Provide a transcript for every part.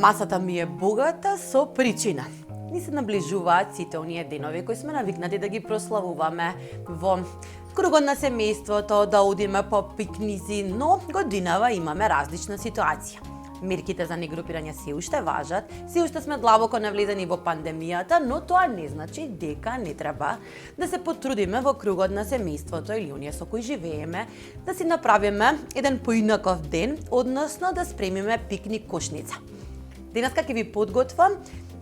Масата ми е богата со причина. Ни се наближуваат сите оние денови кои сме навикнати да ги прославуваме во кругот на семејството, да одиме по пикнизи, но годинава имаме различна ситуација. Мерките за негрупирање се уште важат, се уште сме длабоко навлезени во пандемијата, но тоа не значи дека не треба да се потрудиме во кругот на семејството или оние со кои живееме, да си направиме еден поинаков ден, односно да спремиме пикник кошница. Денеска ќе ви подготвам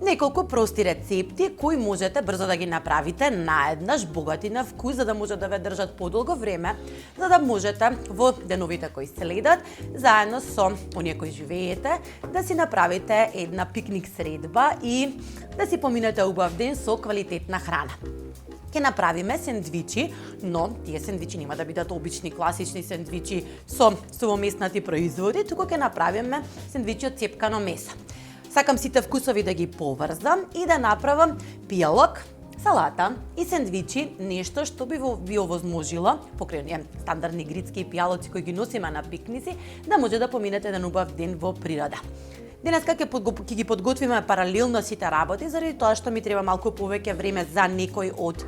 неколку прости рецепти кои можете брзо да ги направите наеднаш, богати на вкус, за да може да ве држат подолго време, за да можете во деновите кои следат, заедно со оние кои живеете, да си направите една пикник средба и да си поминете убав ден со квалитетна храна. Ќе направиме сендвичи, но тие сендвичи нема да бидат обични класични сендвичи со сувоместнати производи, туку ќе направиме сендвичи од цепкано месо. Сакам сите вкусови да ги поврзам и да направам пијалок, салата и сендвичи, нешто што би овозможило, покрај оние стандардни грицки пијалоци кои ги носиме на пикници, да може да поминете еден убав ден во природа. Денеска ќе ги подготвиме паралелно сите работи, заради тоа што ми треба малку повеќе време за некој од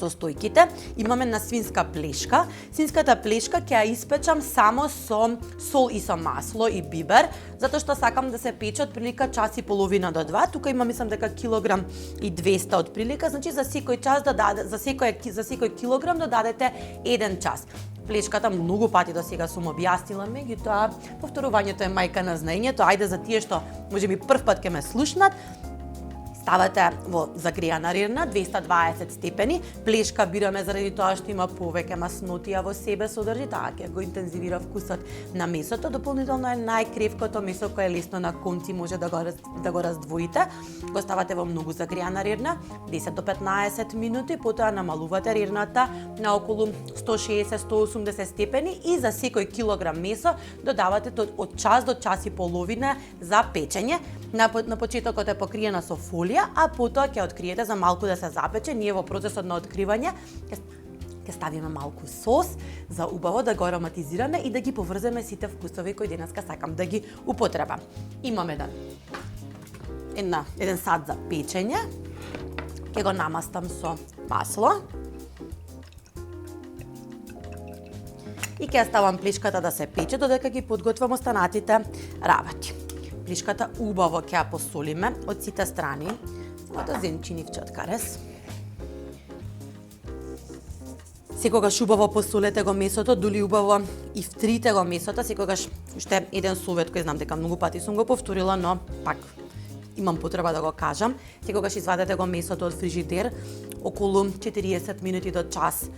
состојките. Имаме на свинска плешка. Свинската плешка ќе ја испечам само со сол и со масло и бибер, затоа што сакам да се пече од прилика час и половина до 2. Тука имам, мислам дека килограм и 200 од прилика, значи за секој час за секој килограм додадете 1 час. Плешката многу пати до сега сум објаснила, меѓутоа повторувањето е мајка на знаењето. Ајде за тие што можеби прв пат ќе ме слушнат, ставате во загрејана рирна 220 степени. Плешка бираме заради тоа што има повеќе маснотија во себе содржи, таа ќе го интензивира вкусот на месото. Дополнително е најкревкото месо кое е лесно на конци, може да го раздвоите. Го ставате во многу загрејана рирна 10 до 15 минути, потоа намалувате рирната на околу 160-180 степени и за секој килограм месо додавате од час до час и половина за печење. На почетокот е покриена со фолија, а потоа ќе откриете за малку да се запече. Ние во процесот на откривање ќе ставиме малку сос за убаво да го ароматизираме и да ги поврземе сите вкусови кои денеска сакам да ги употребам. Имам еден сат за печење. Ќе го намастам со масло. И ќе ставам плешката да се пече додека ги подготвам останатите работи. Плешката убаво ќе ја посолиме од сите страни. Ото зенчинивче од карес. Секогаш убаво посолете го месото, дули убаво и втрите го месото. Секогаш уште еден совет кој знам дека многу пати сум го повторила, но пак имам потреба да го кажам. Секогаш извадете го месото од фрижидер околу 40 минути до час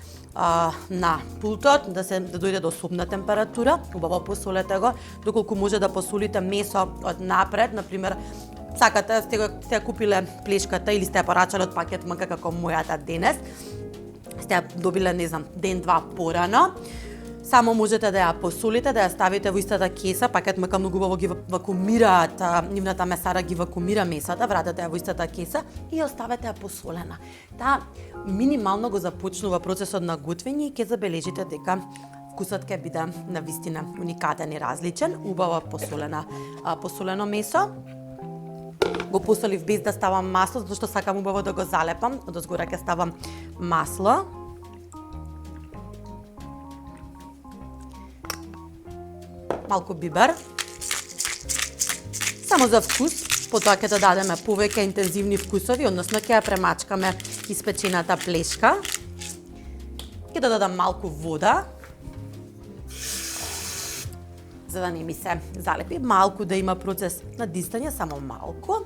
на пултот, да дојде до собна температура. Убаво посолете го, доколку може да посолите месо од напред, например, сакате, сте купиле плешката или сте ја порачале од пакет МК како мојата денес, сте ја добиле, не знам, ден-два порано, само можете да ја посолите, да ја ставите во истата кеса, пакет МК многу убаво ги вакуумираат, нивната месара ги вакуумира месата, вратете ја во истата кеса и ја оставете ја посолена. Таа минимално го започнува процесот на готвење и ќе забележите дека вкусот ќе биде навистина уникатен и различен. Убаво посолено месо. Го посолив без да ставам масло, затоа што сакам убаво да го залепам. Одозгора ќе ставам масло. Малку бибер. Само за вкус, потоа ќе додадеме повеќе интензивни вкусови, односно ќе ја премачкаме испечената плешка. Ќе додадам малку вода, за да не ми се залепи. Малку да има процес на дистање, само малку.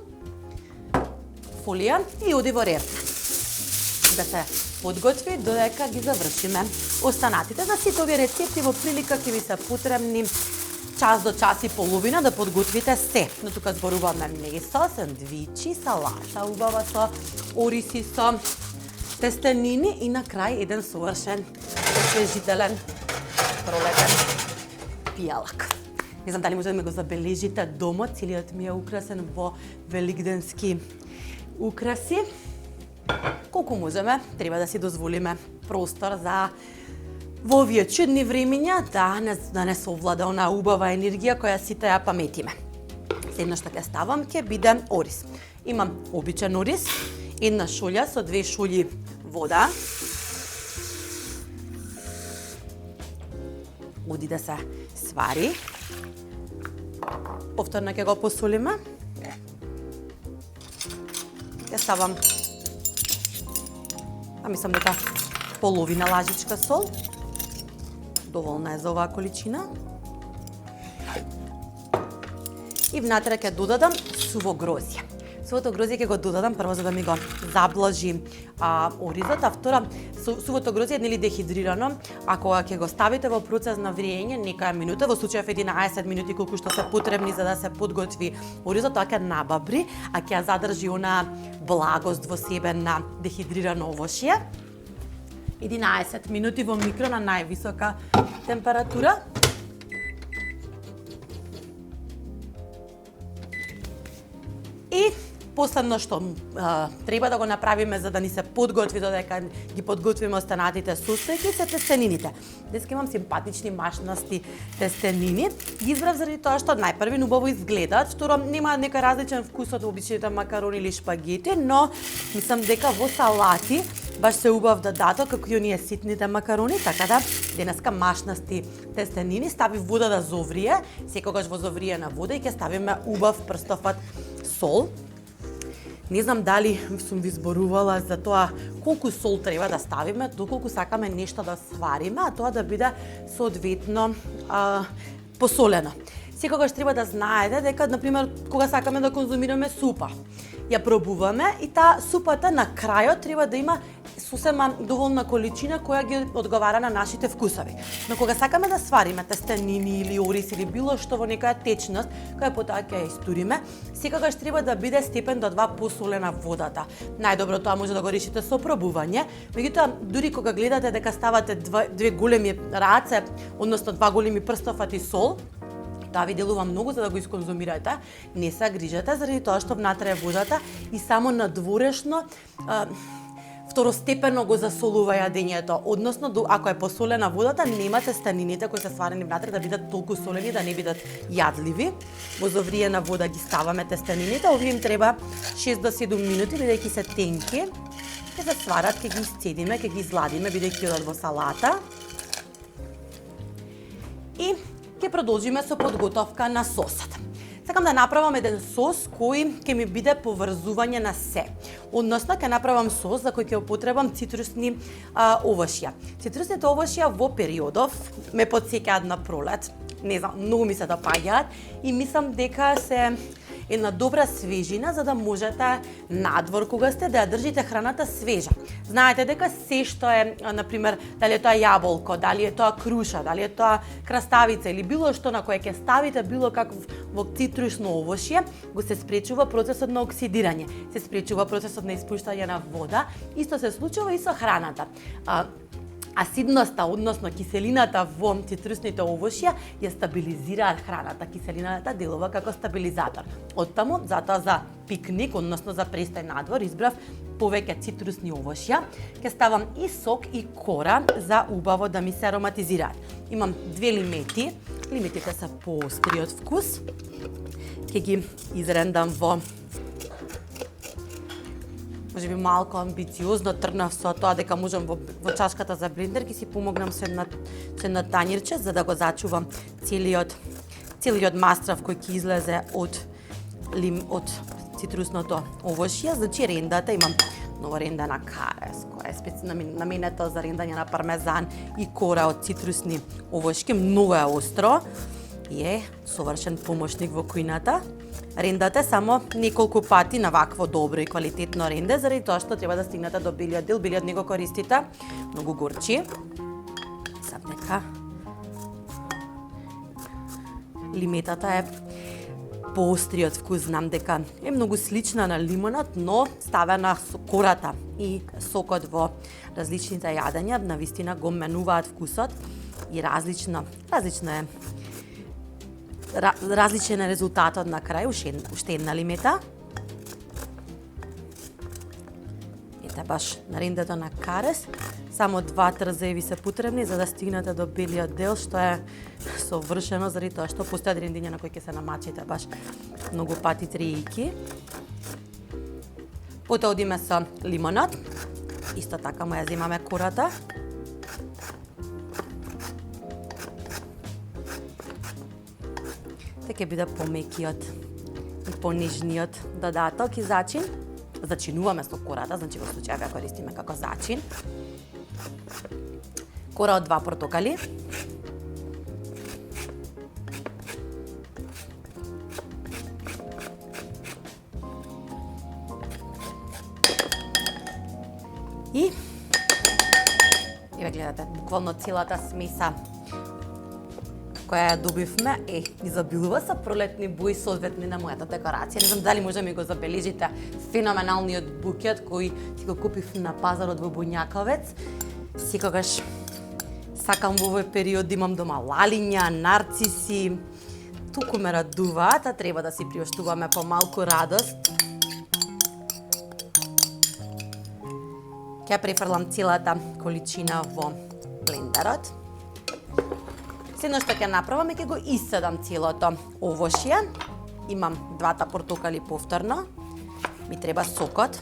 Фолија и оди во рерта. Да се подготви додека ги завршиме останатите. За сите овие рецепти во прилика ќе ви се потребни час до час и половина да подготвите се. Но тука зборуваме месо, сендвичи, салата убава со ориси, со тестенини и на крај еден совршен, освежителен, пролетен пијалак. Не знам дали може да ме го забележите домот, целиот ми е украсен во великденски украси. Колку можеме, треба да си дозволиме простор за во овие чудни времиња да не совлада онаа убава енергија која сите ја паметиме. Следно што ќе ставам ќе биде ориз. Имам обичен ориз, една шолја со 2 шолји вода. Оди да се свари. Повторно ќе го посолиме. Ќе ставам, мислам дека половина лажичка сол. Доволна е за оваа количина. И внатре ќе додадам суво грозје. Сувото грозје ќе го додадам прво за да ми го заблажи оризот, а втора сувото грозје е нели дехидрирано, а кога ќе го ставите во процес на вриење некоја минута, во случајов 11 минути колку што се потребни за да се подготви оризот, тоа ќе набабри, а ќе ја задржи она благост во себе на дехидрирано овошје. 11 минути во микро на највисока температура. И последно што треба да го направиме за да ни се подготви додека ги подготвиме останатите состојки се тестенините. Деска имам симпатични машности тестенини. Ги избрав заради тоа што најпрви убаво изгледаат, второ нема некој различен вкус од обичните макарони или шпагети, но мислам дека во салати баш се убав да дадат како и оние ситните макарони, така да денеска машности тестенини стави вода да зоврие, секогаш во зовриена вода и ќе ставиме убав прстофат сол. Не знам дали сум ви зборувала за тоа колку сол треба да ставиме, доколку сакаме нешто да свариме, а тоа да биде соодветно посолено. Секогаш треба да знаете дека, например, кога сакаме да конзумираме супа, ја пробуваме и таа супата на крајот треба да има сосема доволна количина која ги одговара на нашите вкусови. Но кога сакаме да свариме тестенини или ориз или било што во некоја течност, која потоа ќе ја истуриме, секогаш треба да биде степен до 2 посолена водата. Најдобро тоа може да го решите со пробување, меѓутоа дури кога гледате дека ставате две големи раце, односно 2 големи прстофати сол, тоа ви делува многу за да го исконзумирате, не се грижете заради тоа што внатре е водата и само надворешно второстепено го засолува јадењето, односно ако е посолена водата, нема тестенините кои се сварени внатре да бидат толку солени да не бидат јадливи. Во зовриена вода ги ставаме тестенините, овие им треба 6 до 7 минути бидејќи се тенки. Ќе се сварат, ќе ги исцедиме, ќе ги изладиме бидејќи одат во салата. И ќе продолжиме со подготовка на сосот. Сакам да направам еден сос кој ќе ми биде поврзување на се. Односно, ќе направам сос за кој ќе употребам цитрусни овошја. Цитрусните овошја во периодов ме потсеќаат на пролет. Не знам, многу ми се допаѓаат и мислам дека се една добра свежина за да можете надвор кога сте да ја држите храната свежа. Знаете дека се што е, например, дали е тоа јаболко, дали е тоа круша, дали е тоа краставица или било што на кое ќе ставите било каков во цитрусно овошје, го се спречува процесот на оксидирање, се спречува процесот на испуштање на вода, исто се случува и со храната. Асидноста, односно киселината во цитрусните овошја ја стабилизираат храната. Киселината делува како стабилизатор. Оттаму, затоа за пикник, односно за престој надвор, избрав повеќе цитрусни овошја. Ќе ставам и сок и кора за убаво да ми се ароматизираат. Имам 2 лимети. Лиметите се поостри од вкус. Ќе ги изрендам во можеби малку амбициозно тргнав со тоа дека можам во чашката за блендер ќе си помогнам со едно тањирче за да го зачувам целиот мастрав кој ќе излезе од цитрусното овошје. Значи рендата имам нова ренда на карес, која е специјално наменета за рендање на пармезан и кора од цитрусни овошки. Многу е остро и е совршен помошник во кујната. Рендате само неколку пати на вакво добро и квалитетно ренде, заради тоа што треба да стигнете до белиот дел. Белиот не го користите, многу горчи. Сад дека лиметата е поостриот вкус, знам дека е многу слична на лимонот, но ставена со кората и сокот во различните јадења, навистина го менуваат вкусот и различен е резултатот на крај. Уште една лимета. Ете баш на рендето на карес. Само 2 трзеви се потребни за да стигнете до белиот дел, што е совршено заради тоа што постојат рендиња на кои ќе се намачите баш многу пати тријки. Потоа одиме со лимонот. Исто така му ја земаме кората. Така ќе биде помекиот и понижниот додаток и зачин. Зачинуваме со кората, значи во случај ја користиме како зачин. Кора од 2 портокали. И еве гледате, буквално целата смеса која ја добивме изобилува со пролетни бои соодветни на мојата декорација. Не знам дали може да ми го забележите феноменалниот букет кој си го купив на пазарот во Буњаковец. Секогаш сакам во овој период да имам дома лалиња, нарциси. Туку ме радуваат, а треба да си приоштуваме помалку радост. Ќе префрлам целата количина во блендерот. Седно што ќе направам е ќе го исседам целото овошје. Имам 2 портокали повторно. Ми треба сокот.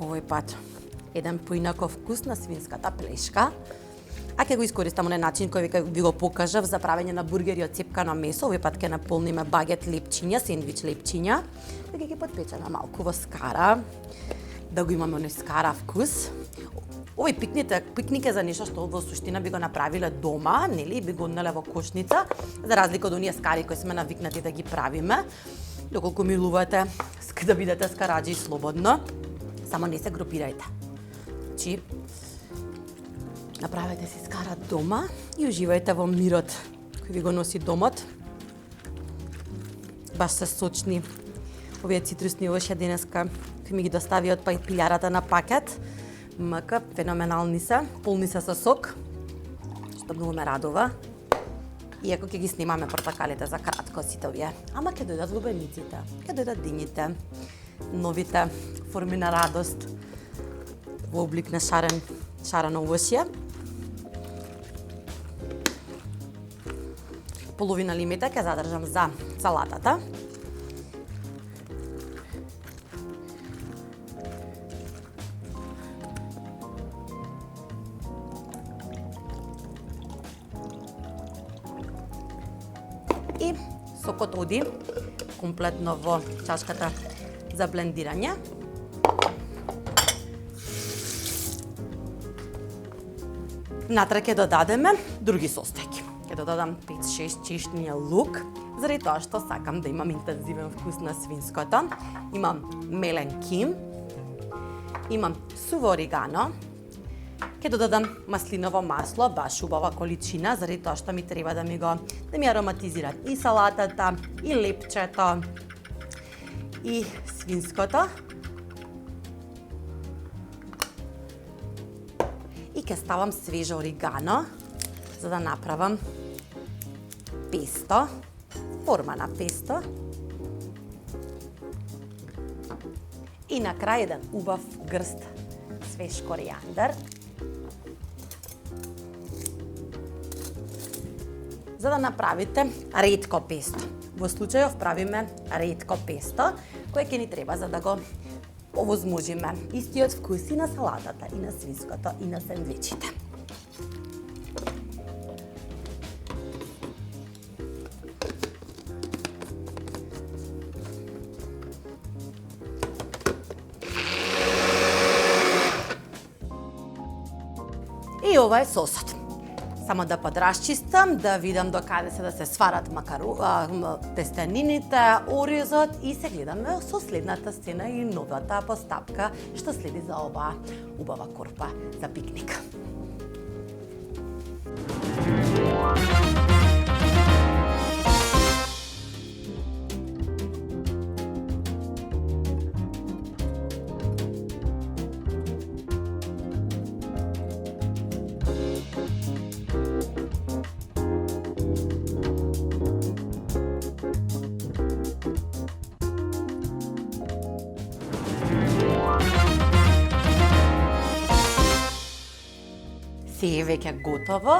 Овој пат еден поинаков вкус на свинската плешка. А ќе го искористам на начин кој ви го покажав за правење на бургери од цепкано месо. Овој пат ќе наполниме багет лепчиња, сендвич лепчиња. Да ги подпечеме малку во скара, да го имаме оној скара вкус. Овој пикник е за нешто што во суштина би го направиле дома, нели, би го однеле во кошница, за разлика од оние скари кои сме навикнати да ги правиме. Доколку милувате да бидете скараџи слободно, само не се групирајте. Значи, направете си скара дома и уживајте во мирот кој ви го носи домот. Баш се сочни овие цитрусни овошја денеска кои ми ги достави од пилјарата на пакет. Мака, феноменални се, полни се со сок, што многу ме радува. Иако ќе ги снимаме портокалите за кратко сите овие. Ама ќе дојдат лубениците, ќе дојдат дињите, новите форми на радост во облик на шарено овошје. Половина лимита ќе задржам за салатата. И сокот оди комплетно во чашката за блендирање. Натре ќе додадеме други состојки. Ќе додадам 5-6 чешња лук, заради тоа што сакам да имам интензивен вкус на свинското. Имам мелен ким, имам суво орегано, ќе додадам маслиново масло, баш убава количина, заради тоа што ми треба да ми ароматизира и салатата, и лепчето, и свинското. И ќе ставам свежо орегано, за да направам песто, форма на песто. И на крај еден убав грст свеж коријандар. За да направите ретко песто. Во случајов правиме ретко песто, кое ќе ни треба за да го овозможиме истиот вкус и на салатата, и на свинското, и на сендвичите. И ова е сосот. Само да подрасчистам, да видам до каде се да се сварат тестенините, оризот и се гледаме со следната сцена и новата постапка што следи за оваа убава корпа за пикник. Се е веќе готово.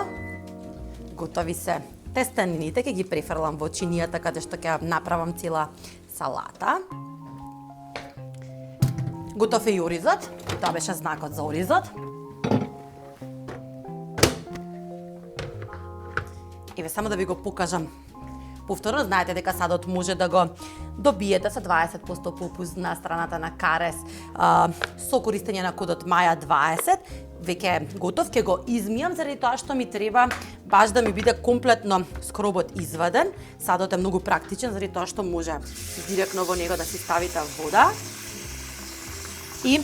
Готови се тестенините, ќе ги префрлам во чинијата каде што ќе направам цела салата. Готов е и оризот. Тоа беше знакот за оризот. Еве само да ви го покажам. Повторно знаете дека садот може да го добиете со 20% попуст на страната на Карес со користење на кодот Маја20. Веќе е готов, ќе го измијам заради тоа што ми треба баш да ми биде комплетно скробот изваден. Садот е многу практичен заради тоа што може директно во него да си ставите вода. И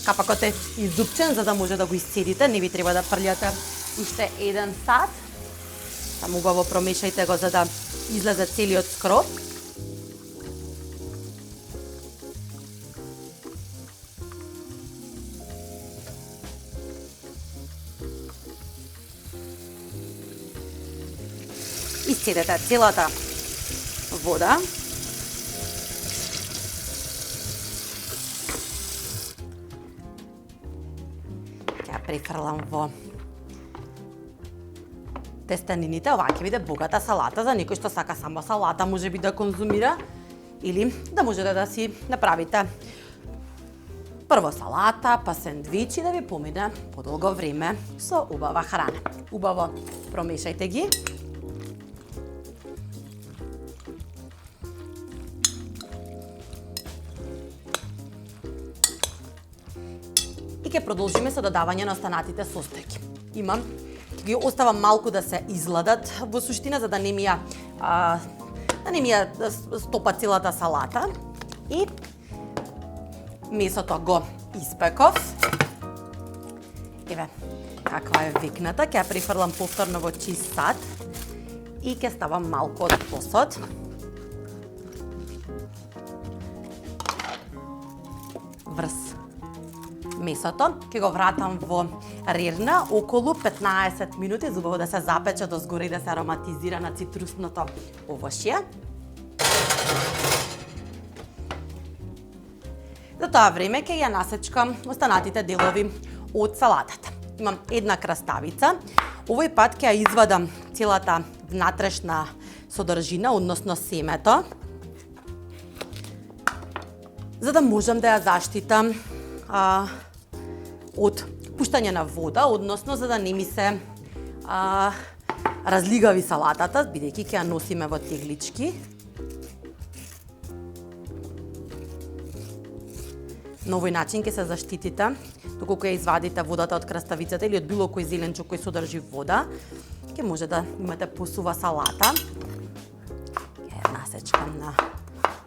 капакот е издупчен за да може да го исцедите, не ви треба да фрлјате уште еден сад. Само убаво промешајте го за да излезе целиот скроб. Исцедете целата вода. Ќе ја префрлам во тестенините. Ова ќе биде богата салата за некој што сака само салата, може би да конзумира или да можете да си направите прво салата, па сендвич и да ви помине подолго време со убава храна. Убаво промешајте ги. И ќе продолжиме со додавање на останатите состојки. Ги оставам малку да се изладат во суштина за да не ми ја стопа целата салата. И месото го испеков. Еве каква е векната, ќе ја префрлам повторно во чист сад и ќе ставам малку од посод. Врз месото, ќе го вратам во рерна околу 15 минути, за убаво да се запече до згоре и да се ароматизира на цитрусното овошје. За тоа време ќе ја насечкам останатите делови од салатата. Имам една краставица. Овој пат ќе ја извадам целата внатрешна содржина, односно семето, за да можам да ја заштитам од пуштање на вода, односно за да не ми се разлигави салатата, бидејќи ќе ја носиме во теглички. На овој начин ќе се заштитите, доколку ја извадите водата од краставицата или од било кој зеленчук кој содржи вода, ќе може да имате посува салата. Ќе ја насечкам на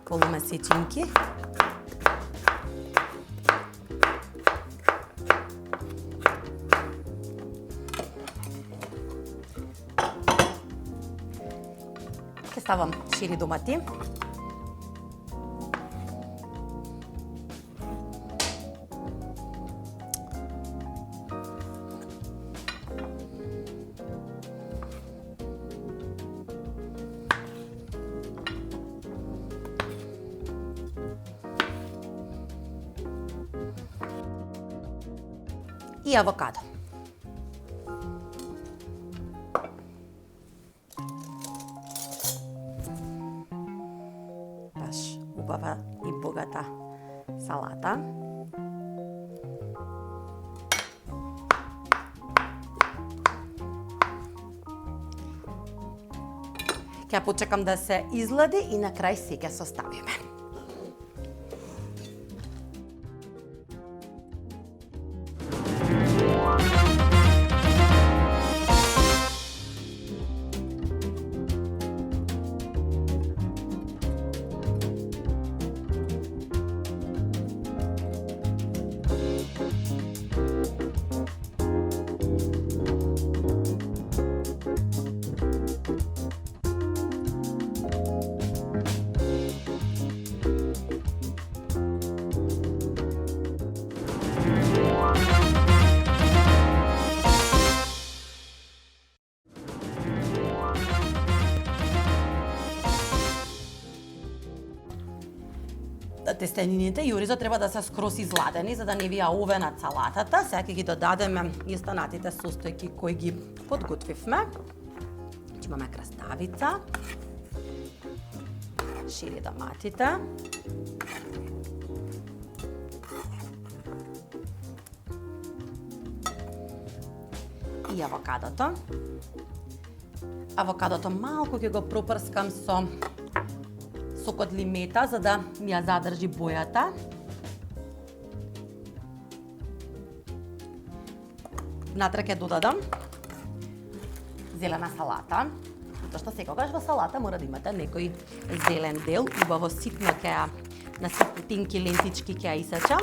полумесечинки. Ставам шери домати. И авокадо. Убава и богата салата. Ќе ја почекам да се излади и на крај се ќе составиме. тестенините и оризот треба да се скрос изладени за да не ви ја овена салатата. Сега ќе ги додадеме и останатите состојки кои ги подготвивме. Имаме краставица, шири доматите, и авокадото. Авокадото малку ќе го пропрскам со сок од лимета за да ми ја задржи бојата. Внатре ќе додадам зелена салата, затоа што секогаш во салата мора да имате некој зелен дел, убаво ситно ќе ја на ситнинки лентички ќе ја исечам.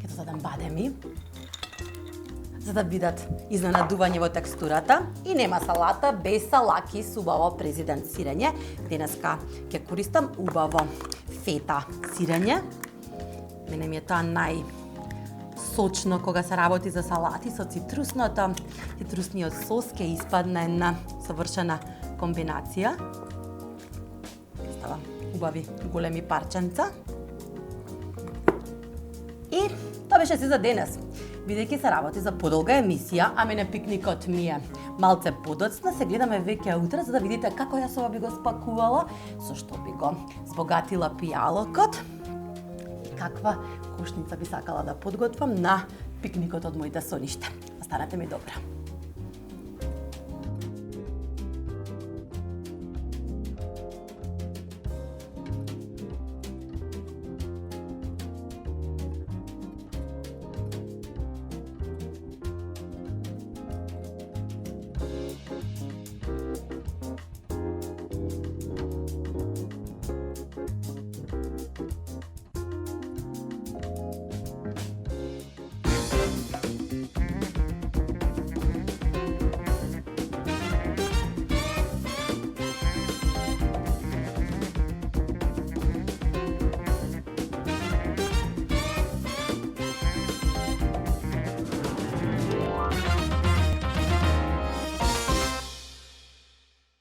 Ќе додадам бадеми за да бидат изненадување во текстурата и нема салата без салаки с убаво президент сирење. Денеска ќе користам убаво фета сирење. Мене ми е тоа најсочно кога се работи за салати со цитрусното. Цитрусниот сос ќе испадне една совршена комбинација. Ставам убави големи парченца. И тоа беше се за денес. Бидејќи се работи за подолга емисија, а мене пикникот ми е малце подоцна, се гледаме веќе утре за да видите како јас ова би го спакувала, со што би го збогатила пијалокот и каква кошница би сакала да подготвам на пикникот од моите соништа. Останете ми добра.